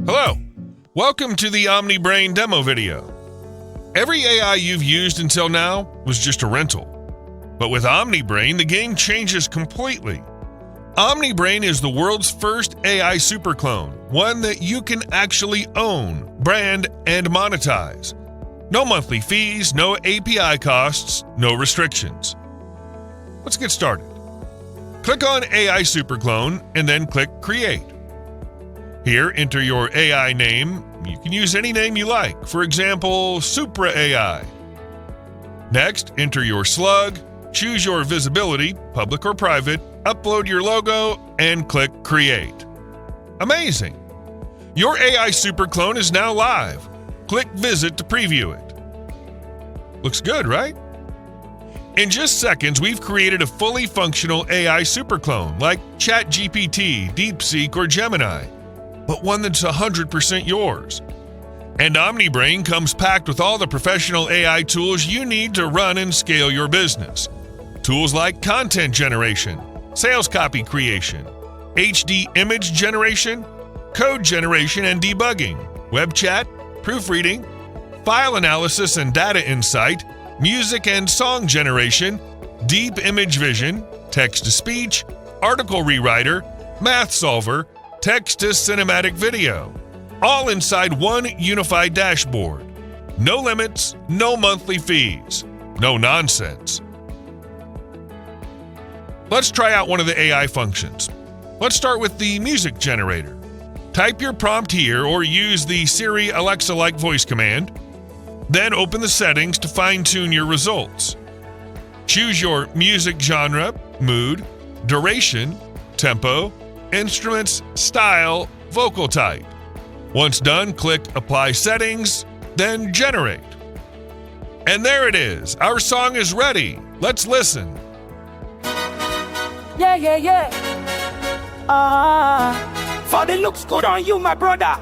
Hello, welcome to the OmniBrain demo video. Every AI you've used until now was just a rental. But with OmniBrain, the game changes completely. OmniBrain is the world's first AI superclone, one that you can actually own, brand, and monetize. No monthly fees, no API costs, no restrictions. Let's get started. Click on AI Superclone and then click Create. Here, enter your AI name. You can use any name you like, for example, Supra AI. Next, enter your slug, choose your visibility, public or private, upload your logo, and click Create. Amazing! Your AI Superclone is now live. Click Visit to preview it. Looks good, right? In just seconds, we've created a fully functional AI superclone like ChatGPT, DeepSeek, or Gemini, but one that's 100% yours. And OmniBrain comes packed with all the professional AI tools you need to run and scale your business. Tools like content generation, sales copy creation, HD image generation, code generation and debugging, web chat, proofreading, file analysis and data insight, music and song generation, deep image vision, text-to-speech, article rewriter, math solver, text-to-cinematic video, all inside one unified dashboard. No limits, no monthly fees, no nonsense. Let's try out one of the AI functions. Let's start with the music generator. Type your prompt here or use the Siri Alexa-like voice command. Then open the settings to fine-tune your results. Choose your music genre, mood, duration, tempo, instruments, style, vocal type. Once done, click Apply Settings, then Generate. And there it is. Our song is ready. Let's listen. Yeah. For the looks good on you, my brother.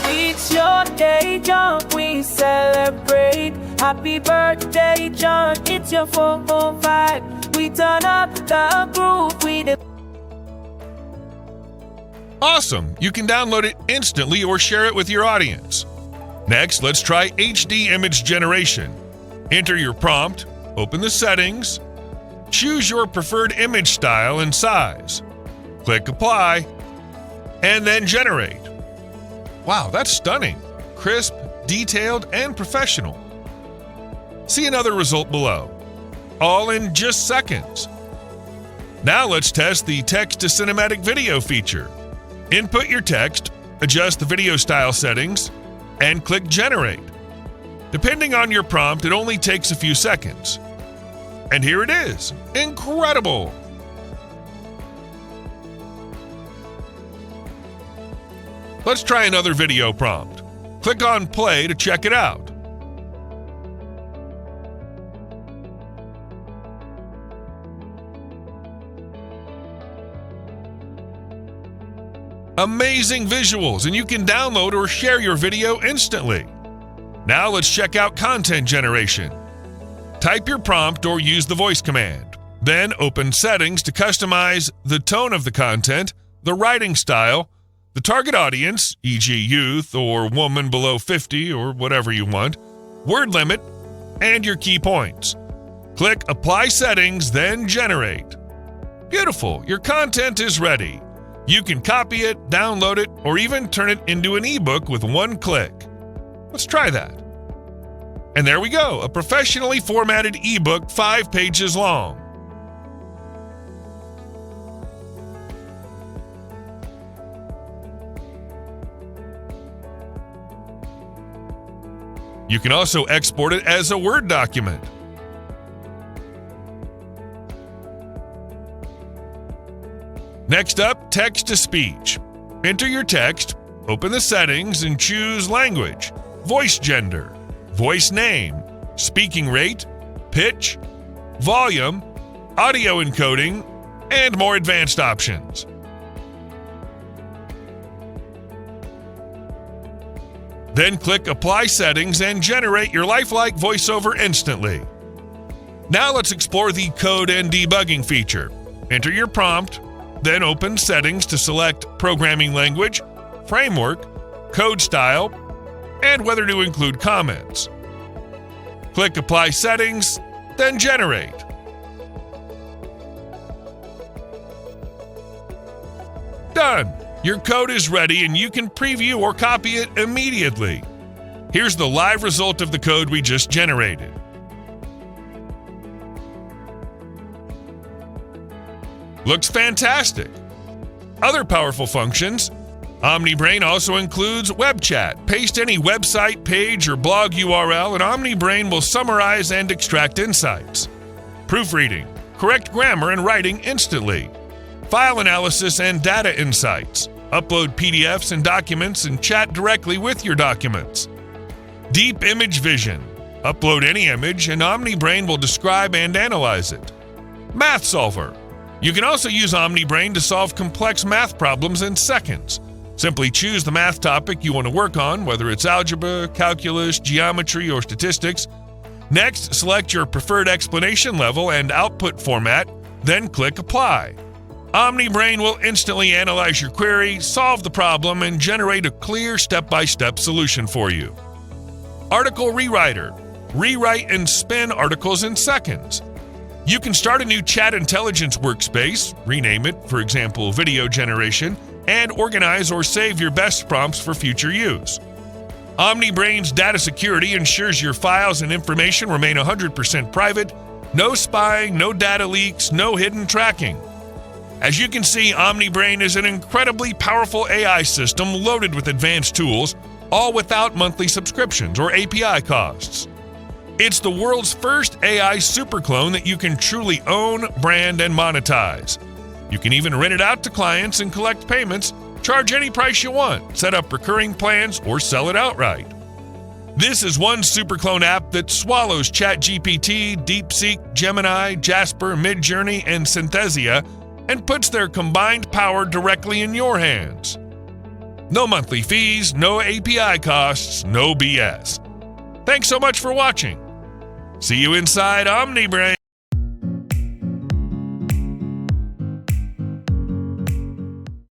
It's your day, John, we celebrate. Happy birthday, John, it's your 405. We turn up the groove with the... Awesome! You can download it instantly or share it with your audience. Next, let's try HD image generation. Enter your prompt, open the settings, choose your preferred image style and size. Click Apply, and then Generate. Wow, that's stunning. Crisp, detailed, and professional. See another result below. All in just seconds. Now let's test the text-to-cinematic video feature. Input your text, adjust the video style settings, and click Generate. Depending on your prompt, it only takes a few seconds. And here it is. Incredible! Let's try another video prompt. Click on Play to check it out. Amazing visuals, and you can download or share your video instantly. Now let's check out content generation. Type your prompt or use the voice command. Then open Settings to customize the tone of the content, the writing style, the target audience, e.g. youth or woman below 50 or whatever you want, word limit, and your key points. Click Apply Settings, then Generate. Beautiful, your content is ready. You can copy it, download it, or even turn it into an ebook with one click. Let's try that. And there we go, a professionally formatted ebook 5 pages long. You can also export it as a Word document. Next up, text-to-speech. Enter your text, open the settings, and choose language, voice gender, voice name, speaking rate, pitch, volume, audio encoding, and more advanced options. Then click Apply Settings and generate your lifelike voiceover instantly. Now let's explore the code and debugging feature. Enter your prompt, then open Settings to select Programming Language, Framework, code style, and whether to include comments. Click Apply Settings, then Generate. Done! Your code is ready and you can preview or copy it immediately. Here's the live result of the code we just generated. Looks fantastic. Other powerful functions. OmniBrain also includes web chat. Paste any website, page, or blog URL, and OmniBrain will summarize and extract insights. Proofreading. Correct grammar and writing instantly. File analysis and data insights. Upload PDFs and documents and chat directly with your documents. Deep image vision. Upload any image and OmniBrain will describe and analyze it. Math solver. You can also use OmniBrain to solve complex math problems in seconds. Simply choose the math topic you want to work on, whether it's algebra, calculus, geometry, or statistics. Next, select your preferred explanation level and output format, then click Apply. OmniBrain will instantly analyze your query, solve the problem, and generate a clear step-by-step solution for you. Article Rewriter. Rewrite and spin articles in seconds. You can start a new chat intelligence workspace, rename it, for example, video generation, and organize or save your best prompts for future use. OmniBrain's data security ensures your files and information remain 100% private, no spying, no data leaks, no hidden tracking. As you can see, OmniBrain is an incredibly powerful AI system loaded with advanced tools, all without monthly subscriptions or API costs. It's the world's first AI superclone that you can truly own, brand, and monetize. You can even rent it out to clients and collect payments, charge any price you want, set up recurring plans, or sell it outright. This is one superclone app that swallows ChatGPT, DeepSeek, Gemini, Jasper, Midjourney, and Synthesia and puts their combined power directly in your hands. No monthly fees, no API costs, no BS. Thanks so much for watching. See you inside OmniBrain.